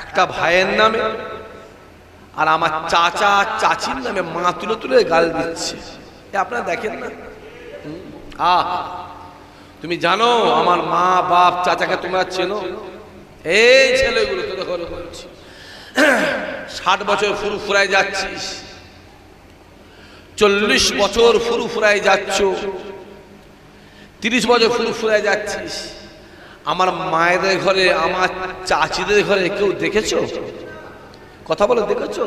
একটা ভাইয়ের নামে আর আমার চাচা চাচির নামে মা তুলে তুলে গাল দিচ্ছে। আপনারা দেখেন না? তুমি জানো আমার মা বাপ চাচাকে তোমরা চেনো? এই ছেলেগুলো তো দেখো বলছি 60 বছর ফুরফুরায় যাচ্ছিস, 40 বছর ফুরফুরায় যাচ্ছ, 30 বছর ফুরফুরায় যাচ্ছিস। আমার মায়েদের ঘরে আমার চাচিদের ঘরে কেউ দেখেছো? কথা বলে দেখেছো?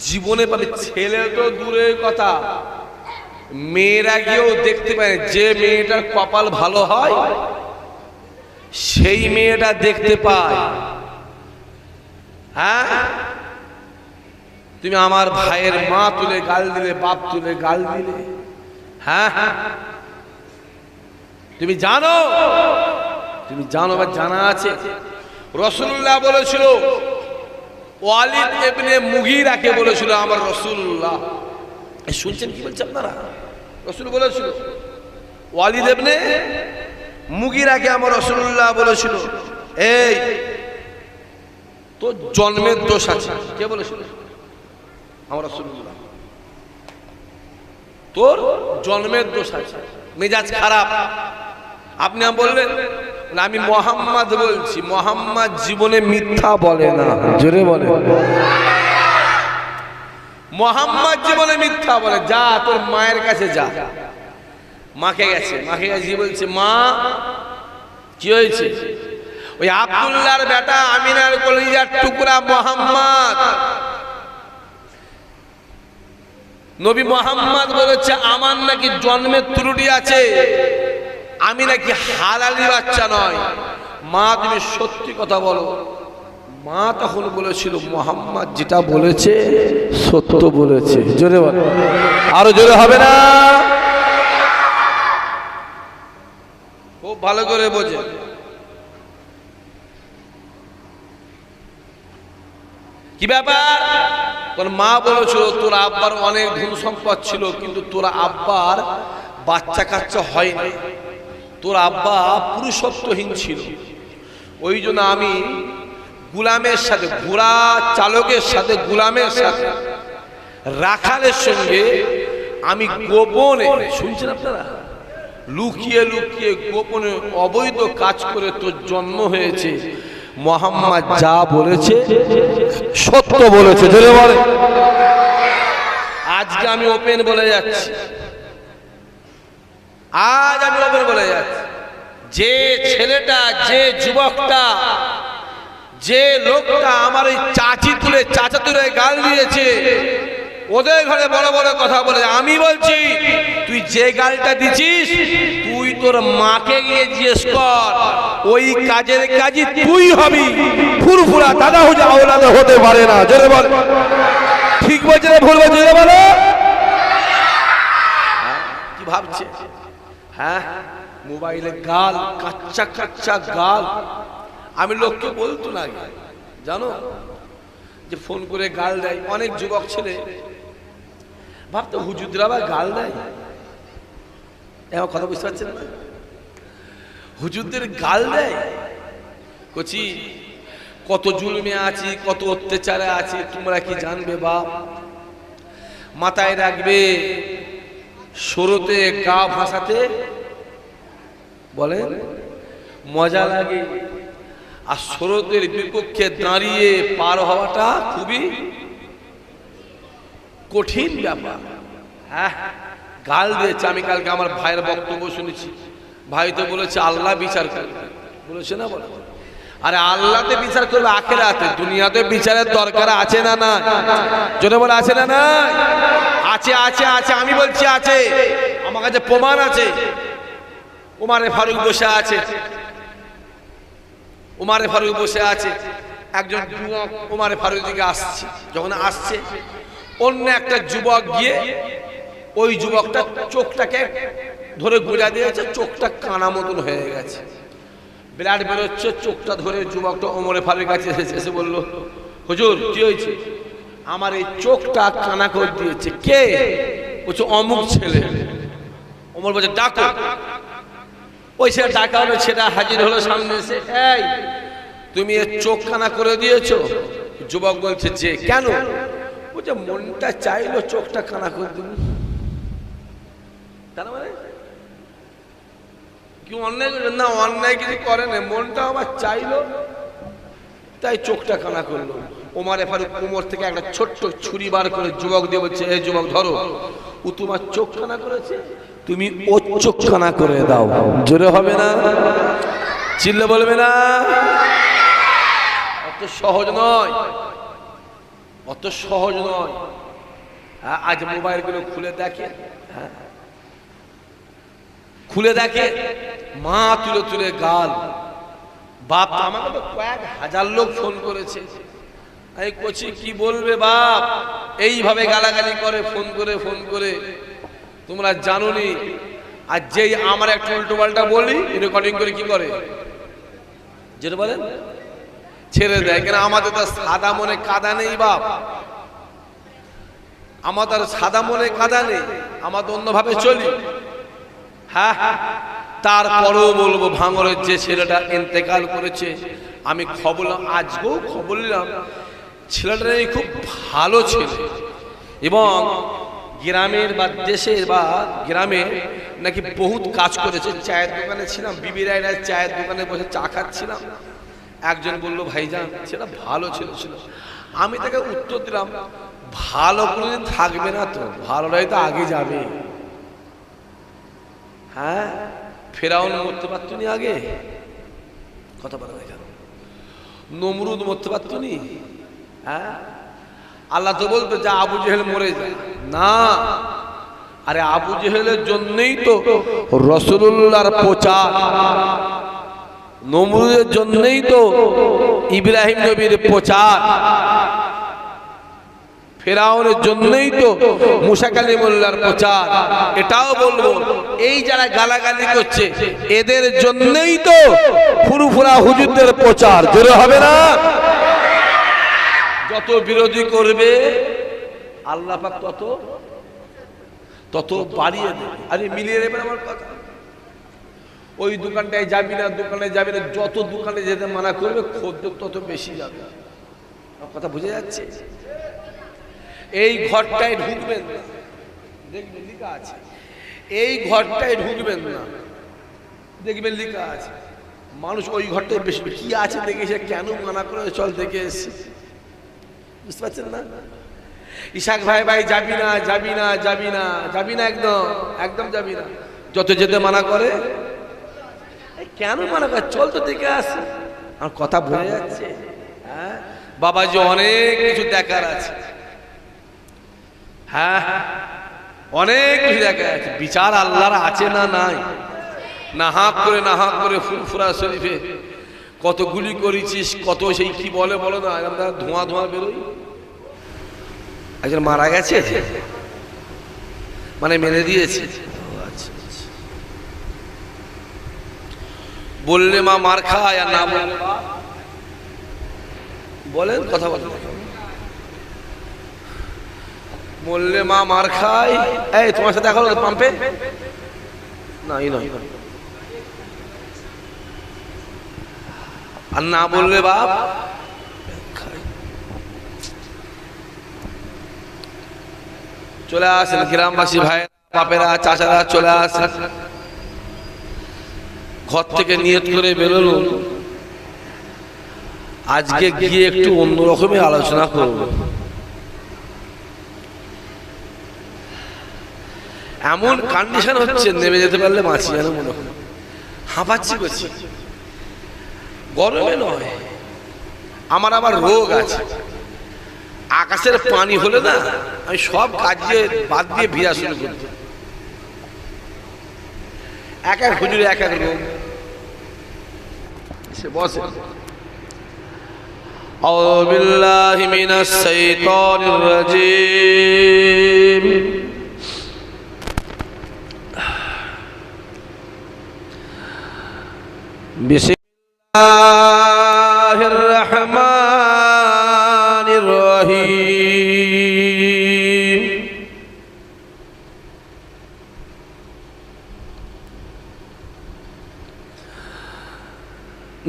জীবনে পাবে ছেলে তো দূরের কথা, মেয়েরা গিয়েও দেখতে পায়। যে মেয়েটার কপাল ভালো হয় সেই মেয়েটা দেখতে পায়। হ্যাঁ, তুমি আমার ভাইয়ের মা তুলে গাল দিলে, বাপ তুলে গাল দিলে। হ্যাঁ, তুমি জানো বা জানা আছে রাসূলুল্লাহ বলেছিল, ওয়ালিদ ইবনে মুগীরাকে বলেছিল আমার রাসূলুল্লাহ। শুনছেন কি বলছে আপনারা? রাসূল বলেছিল ওয়ালিদ ইবনে মুগীরাকে আমার রাসূলুল্লাহ বলেছিল, এই তোর জন্মের দোষ আছে। কে বলেছিল? আমার রাসূলুল্লাহ। তোর জন্মের দোষ আছে, মেজাজ খারাপ। আপনি বললেন আমি মুহাম্মদ বলছি, মুহাম্মদ জীবনে মিথ্যা বলে না। জোরে বলে, মুহাম্মদ জীবনে মিথ্যা বলে। যা তোর মায়ের কাছে যা। মাকে গেছে বলছে, মা কি হয়েছে? ওই আব্দুল্লাহর বেটা আমিনার কলিজার টুকরা মুহাম্মদ, নবী মুহাম্মদ বলেছে আমার নাকি জন্মের ত্রুটি আছে, আমি নাকি হালালি বাচ্চা নয়। মা তুমি সত্যি কথা বলো। মা তখন বলেছিল মুহাম্মদ যেটা বলেছে সত্য বলেছে। জোরে বলো, আরো জোরে হবে না? খুব ভালো করে বোঝে। কি ব্যাপার? তোর মা বলেছিল তোর আব্বার অনেক ধন সম্পদ ছিল, কিন্তু তোর আব্বার বাচ্চা কাচ্চা হয় না, তোর আব্বা পুরুষত্বহীন ছিল। ওই জন্য আমি গুলামের সাথে, ঘোড়া চালকের সাথে, গুলামের সাথে, রাখালের সঙ্গে আমি গোপনে, শুনছেন আপনারা, লুকিয়ে লুকিয়ে গোপনে অবৈধ কাজ করে তোর জন্ম হয়েছে। মুহাম্মদ যা বলেছে সত্য বলেছে। ধরে বলে, আজকে আমি ওপেন বলে যাচ্ছি, আজ আমি ওপেন বলে যাচ্ছি, যে ছেলেটা, যে যুবকটা, যে লোকটা আমার এই চাচা তুলে গাল দিয়েছে, ওদের ঘরে বড় বড় কথা বলে, আমি বলছি তুই যে গালটা দিছিস তুই তোর মাকে গিয়ে জিজ্ঞেস কর, ওই কাজের কাজই তুই হবি। ফুরফুরা দাদা হুজা আওলাদ হতে পারে না। জোরে বল, ঠিক বলছে না ভুল বলছে? জোরে বলো। কি ভাবছে? হ্যাঁ, মোবাইলে গাল, কাচ্চা কাচ্চা গাল। আমি লোককে বলতো না, জানো, যে ফোন করে গাল দেয়। অনেক যুবক ছেলে ভাবতো হুজুররা আবার গাল দেয়। এমন কথা বুঝতে পারছেন না? হুজুরদের গাল দেয়। কচি কত জুলমে আছি, কত অত্যাচারে আছি, তোমরা কি জানবে বাপ? মাথায় রাখবে, সরতে গা ভাসাতে বলেন মজা লাগে, আর স্রোতের বিপক্ষে দাঁড়িয়ে পার হওয়াটা খুবই কঠিন ব্যাপার। হ্যাঁ, গাল দিয়েছে। আমি কালকে আমার ভাইয়ের বক্তব্য শুনেছি, ভাই তো বলেছে আল্লাহ বিচার করবে, বলেছে না? বলে, আরে আল্লাহতে বিচার করবে আখিরাতে, দুনিয়াতে বিচারের দরকার আছে না? না, জোরে বলে আছে না? না, আছে আছে আছে। আমি বলছি আছে, আমার কাছে প্রমাণ আছে। উমারে ফারুক বসে আছে, উমারে ফারুক বসে আছে, একজন যুবক উমারে ফারুক দিকে আসছে। যখন আসছে, অন্য একটা যুবক গিয়ে ওই যুবকটা চোখটাকে ধরে গোজা দিয়েছে, চোখটা কানা মতন হয়ে গেছে, ব্লাড বেরোচ্ছে। চোখটা ধরে যুবকটা ওমরে ফারুক কাছে এসে বলল, হুজুর কি হয়েছে? আমার এই চোখটা কানা করে দিয়েছে। কে? বলছে অমুক ছেলে। ওমর বলছে ডাকো। ওই ছেলে ডাকা হলো, সেটা হাজির হলো সামনে এসে, এই তুমি এর চোখ কানা করে দিয়েছো। যুবক বলছে যে কেন? বলছে মনটা চাইলো চোখটা কানা করে দিন। তার মানে কি অন্যায় করবেন না? অন্যায় কিছু করে না, মনটা আবার চাইলো তাই চোখটা কানা করলো। ওমরে ফারুক কোমর থেকে একটা ছোট্ট ছুরি বার করে যুবক দিয়ে বলছে, এই যুবক ধরো, ও তোমার চোখ কানা করেছে, তুমি ও চোখ কানা করে দাও। জোরে হবে না? চিল্লে বলবে না? অত সহজ নয়, অত সহজ নয়। হ্যাঁ, আজ মোবাইল গুলো খুলে দেখে, হ্যাঁ খুলে দেখে, মা তুলে তুলে গাল। বাপ, আমাকে তো কয়েক হাজার লোক ফোন করেছে, আমি বলছি কি বলবে বাপ, এইভাবে গালাগালি করে ফোন করে ফোন করে, তোমরা জানোনি। আর যেই আমার একটা উল্টো পাল্টা বলি, রেকর্ডিং করে কি করে, যেটা বলেন ছেড়ে দেয়। কেন? আমাদের তো সাদা মনে কাদা নেই বাপ, আমাদের সাদা মনে কাদা নেই, আমাদের অন্যভাবে চলি। হ্যাঁ, তারপরেও বলবো, ভাঙরের যে ছেলেটা ইন্তেকাল করেছে, আমি খবর আজকেও খবর নিলাম, ছেলেটা খুব ভালো ছেলে, এবং গ্রামের বা দেশের বা গ্রামে নাকি বহুত কাজ করেছে। চায়ের দোকানে ছিলাম, বিবি রায়রা চায়ের দোকানে বসে চা খাচ্ছিলাম, একজন বললো ভাইজান সেটা ভালো ছেলে ছিল। আমি তাকে উত্তর দিলাম, ভালো কোনোদিন থাকবে না তো, ভালোটাই তো আগে যাবে। হ্যাঁ, ফেরাউন মরতে পারতো নি আগে? কথা বলা যায়, নমরুদ মরতে পারতো নি? হ্যাঁ, আল্লাহ তো বলতো যা আবু জেহেল মরে যায় না। আরে আবু জেহেলের জন্যই তো রাসূলুল্লাহর প্রচার, নমরুদের জন্যই তো ইব্রাহিম নবীর প্রচার, ফেরাউনের জন্যই তো মুসা কালিমুল্লাহর প্রচার। এটাও বলবো, এই যারা গালাগালি করছে এদের জন্যই তো ফুরফুরা হুজুরদের প্রচার। জোরে হবে না? যত বিরোধী করবে আল্লাহ পাক তত তত বাড়িয়ে দেবে। আরে মিলিয়ে নেবেন আমার কথা। ওই দোকানটায় যাবি না, দোকানে যাবি না, যত দোকানে যেতে মানা করবে খদ্দের তত বেশি যাবে। কথা বুঝে যাচ্ছে? এই ঘরটায় ঢুকবেন না, দেখবেন লেখা আছে, এই ঘরটায় ঢুকবেন না, দেখবেন লেখা আছে। মানুষ ওই ঘরটায় বেশি কি আছে দেখে সে কেন মানা করে, চল দেখে এসে, বুঝতে পারছেন না? ইসাক ভাই ভাই যাবি না, যাবি না, যাবি না, যাবি না, একদম একদম যাবি না। যত যেতে মানা করে, কেন মানা করে, চল তো দেখে আসে। আমার কথা বোঝা যাচ্ছে? হ্যাঁ বাবাজি, অনেক কিছু দেখার আছে। হ্যাঁ, অনেক কিছু দেখা আছে। বিচার আল্লাহর আছে না নাই? নাহাক করে ফুরফুরা শরীফে কত গুলি করেছিস, কত সেই কি বলে বলো না, আমরা ধোঁয়া ধোঁয়া বেরোই। একজন মারা গেছে, মানে মেরে দিয়েছে। বললে মা মার খায়, আর না বললে বলেন, কথা বলেন, বললে মা মার খায়। এই তোমার সাথে দেখা হলো পাম্পে? না, এই নয়। আর না বললে বাপ চলে আসেন, গ্রামবাসী ভাই বাপেরা চাচারা চলে আসেন। ঘর থেকে নিয়ত করে বেরোলো, আজকে গিয়ে একটু অন্যরকমই আলোচনা করব। এমন কন্ডিশন হচ্ছে, নেমে যেতে পারলে মাছি যেন মনে হয়, হাঁপাচ্ছি করছি। গরমে নয়, আমার আবার রোগ আছে। আকাশের পানি হলে না, আমি সব কাজে বাদ দিয়ে ভিজা শুরু করছি। এক এক হুজুরে এক এক রোগ। সে বসে। আউযু বিল্লাহি মিনাশ শাইতানির রাজীম। বিসমিল্লাহির রহমানির রহিম।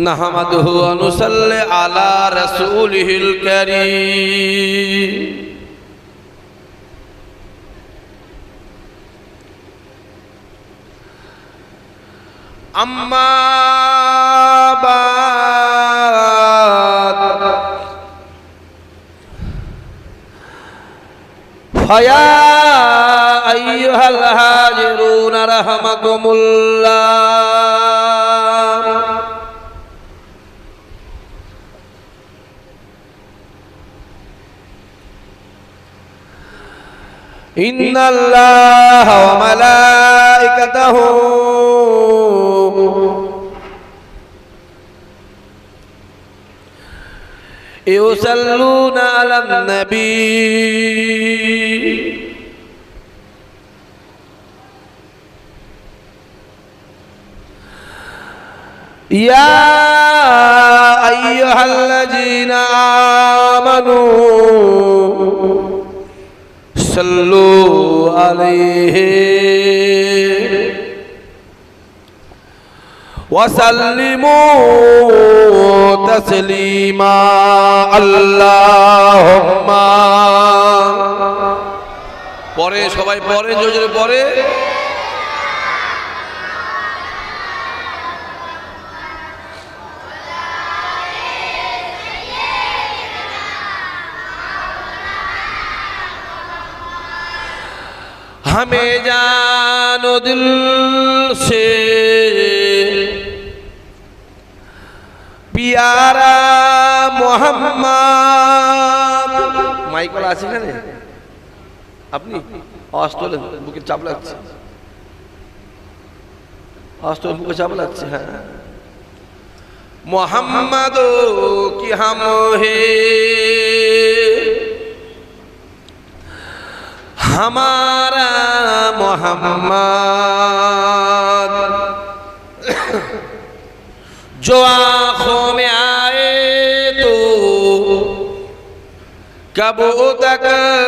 نحمده ونصلي على رسوله الكريم أما بعد فيا أيها الهاجرون رحمكم الله إن الله وملائكته يصلون على النبي يا أيها الذين آمنوا صلوا عليه وسلموا تسليما اللهم পরে সবাই পরে জোরে পরে हमें जानो दिल से प्यारा मोहम्मद माइक वाला আছে এখানে আপনি আওয়াজ তোলেন বুকে চাপ লাগছে আওয়াজ তোলেন বুকে চাপ লাগছে হ্যাঁ मोहम्मद की हम है हमारा मोहम्मद जो आँखों में आए तो कब तक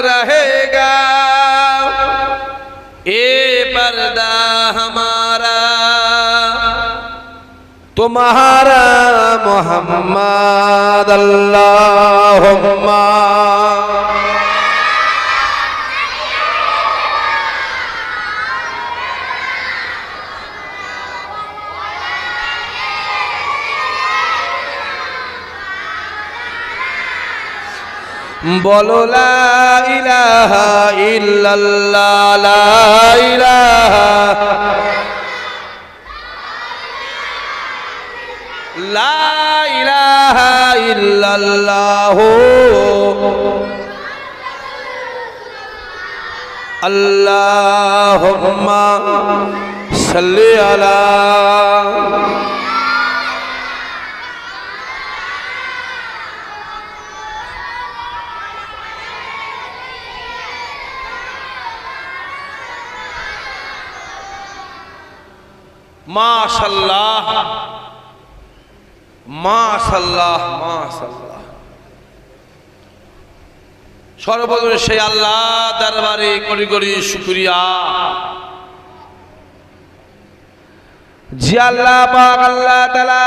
रहेगा ये पर्दा हमारा तुम्हारा मोहम्मद अल्लाहुम्मा बोलो ला इलाहा इल्लल्लाह ला इलाहा ला इलाहा इल्लल्लाह अल्लाहुम्मा सल्ली अला माशाल्लाह माशाल्लाह माशाल्लाह सर्वप्रथम से अल्लाह दरबारे कोटी कोटी शुक्रिया जी अल्लाह पाक अल्लाह ताला